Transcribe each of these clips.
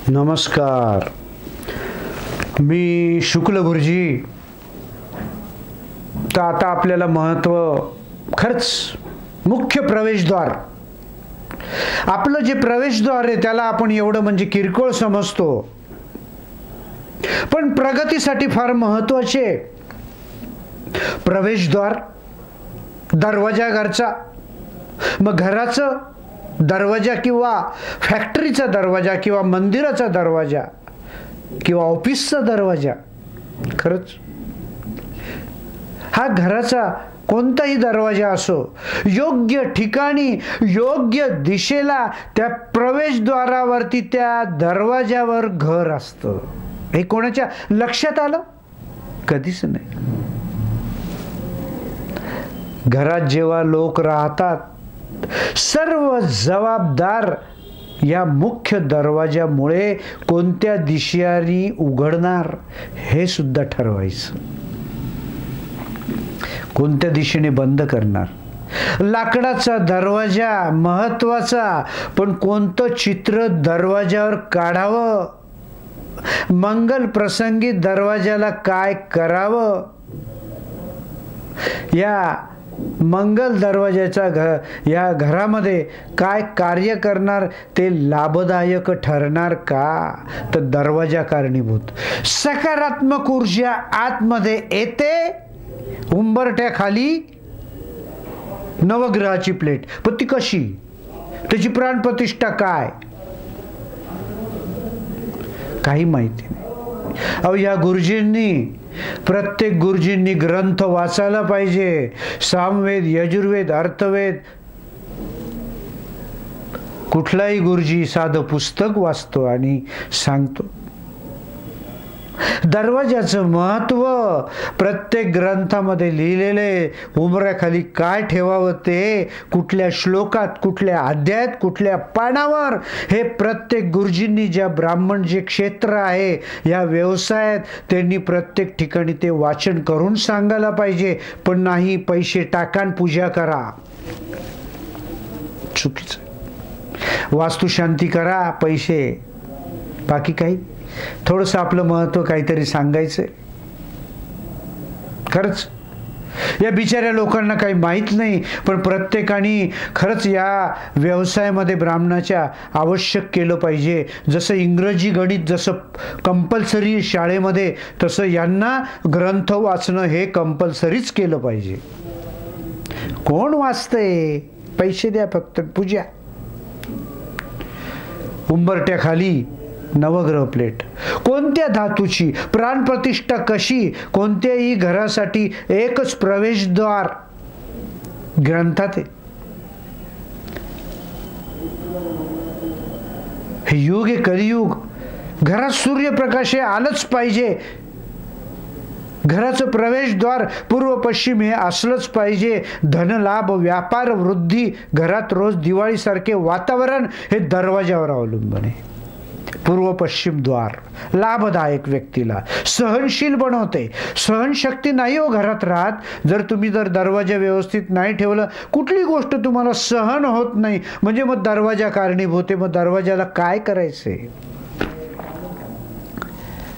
नमस्कार, मी शुक्ल गुरुजी. तर आता आपल्याला महत्त्व खरंच मुख्य प्रवेशद्वार. आपलं जे प्रवेशद्वार आहे त्याला आपण एवढं म्हणजे किरकोळ समजतो, पण प्रगतीसाठी फार महत्त्वाचे. प्रवेशद्वार, दरवाजा घरचा, मग घराचं दरवाजा किंवा फॅक्टरीचा दरवाजा किंवा मंदिराचा दरवाजा किंवा ऑफिसचा दरवाजा. खरंच हा घराचा कोणताही दरवाजा असो, योग्य ठिकाणी योग्य दिशेला त्या प्रवेशद्वारावरती त्या दरवाजावर घर असतं. हे कोणाच्या लक्षात आलं? कधीच नाही. घरात जेव्हा लोक राहतात, सर्व जबाबदार या मुख्य दरवाजामुळे कोणत्या दिशेने उघडणार हे सुद्धा ठरवायचं, कोणत्या दिशेने बंद करणार. लाकडाचा दरवाजा महत्वाचा, पण कोणतं चित्र दरवाजावर काढावं, मंगल प्रसंगी दरवाजाला काय करावं, या मंगल दरवाजाच्या या घरामध्ये काय कार्य करणार ते लाभदायक ठरणार का? तर दरवाजा कारणीभूत. सकारात्मक ऊर्जा आतमध्ये येते, उंबरठ्याखाली नवग्रहाची प्लेट. पण ती कशी? त्याची प्राणप्रतिष्ठा काय? काही माहिती नाही. अहो, या गुरुजींनी, प्रत्येक गुरुजींनी ग्रंथ वाचायला पाहिजे. सामवेद, यजुर्वेद, अर्थवेद. कुठलाही गुरुजी साधं पुस्तक वाचतो आणि सांगतो. दरवाजाचं महत्व प्रत्येक ग्रंथामध्ये लिहिलेले. उंबऱ्याखाली काय ठेवावं ते कुठल्या श्लोकात, कुठल्या अध्यायात, कुठल्या पानावर, हे प्रत्येक गुरुजींनी, ज्या ब्राह्मण जे क्षेत्र आहे या व्यवसायात, त्यांनी प्रत्येक ठिकाणी ते वाचन करून सांगायला पाहिजे. पण नाही, पैसे टाकान पूजा करा. चुकीचं. वास्तुशांती करा, पैसे, बाकी काही. थोडंसं आपलं महत्त्व काहीतरी सांगायचंय. खरंच या बिचाऱ्या लोकांना काही माहीत नाही, पण प्रत्येकाने खरंच या व्यवसायामध्ये ब्राह्मणाच्या आवश्यक केलं पाहिजे. जसं इंग्रजी गणित जसं कंपल्सरी शाळेमध्ये, तसं यांना ग्रंथ वाचणं हे कंपल्सरीच केलं पाहिजे. कोण वाचतंय? पैसे द्या फक्त, पूजा. उंबरठ्याखाली नवग्रह प्लेट. कोणत्या धातूची? प्राणप्रतिष्ठा कशी? कोणत्याही घरासाठी एकच प्रवेशद्वार ग्रंथात आहे. हे युग आहे, कलियुग. घरात सूर्यप्रकाश हे आलंच पाहिजे. घराचं प्रवेशद्वार पूर्व पश्चिम हे असलंच पाहिजे. धनलाभ, व्यापार वृद्धी, घरात रोज दिवाळीसारखे वातावरण हे दरवाजावर अवलंबून आहे. पूर्व पश्चिम द्वार लाभदायक व्यक्तीला सहनशील बनवते. सहनशक्ती नाही हो घरात राहत जर तुम्ही दरवाजा व्यवस्थित नाही ठेवलं. कुठली गोष्ट तुम्हाला सहन होत नाही म्हणजे मग दरवाजा कारणीभूत आहे. मग दरवाजाला काय करायचंय?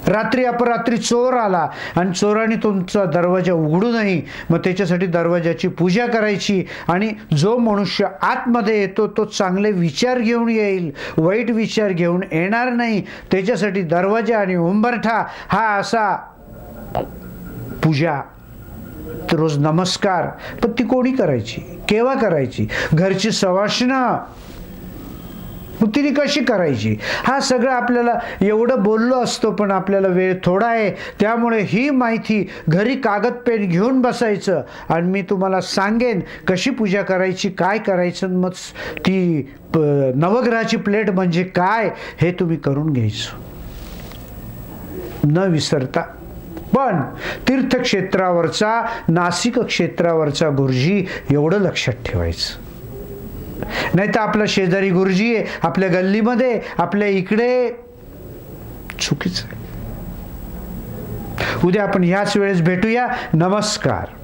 रात्री अपरात्री चोर आला आणि चोराने तुमचा दरवाजा उघडू नये, मग त्याच्यासाठी दरवाजाची पूजा करायची. आणि जो मनुष्य आतमध्ये येतो तो चांगले विचार घेऊन येईल, वाईट विचार घेऊन येणार नाही. त्याच्यासाठी दरवाजा आणि उंबरठा हा असा पूजा, रोज नमस्कार. पण ती कोणी करायची? केव्हा करायची? घरची सवाष्ण मग तिने कशी करायची? हा सगळं आपल्याला एवढं बोललो असतो, पण आपल्याला वेळ थोडा आहे. त्यामुळे ही माहिती घरी कागद पेन घेऊन बसायचं आणि मी तुम्हाला सांगेन कशी पूजा करायची, काय करायचं. मग ती नवग्रहाची प्लेट म्हणजे काय हे तुम्ही करून घ्यायचं न विसरता. पण तीर्थक्षेत्रावरचा, नाशिक क्षेत्रावरचा गुरुजी एवढं लक्षात ठेवायचं. नाही तर आपला शेजारी गुरुजी आहे आपल्या गल्लीमध्ये, आपल्या इकडे. चुकीचं. उद्या आपण ह्याच वेळेस भेटूया. नमस्कार.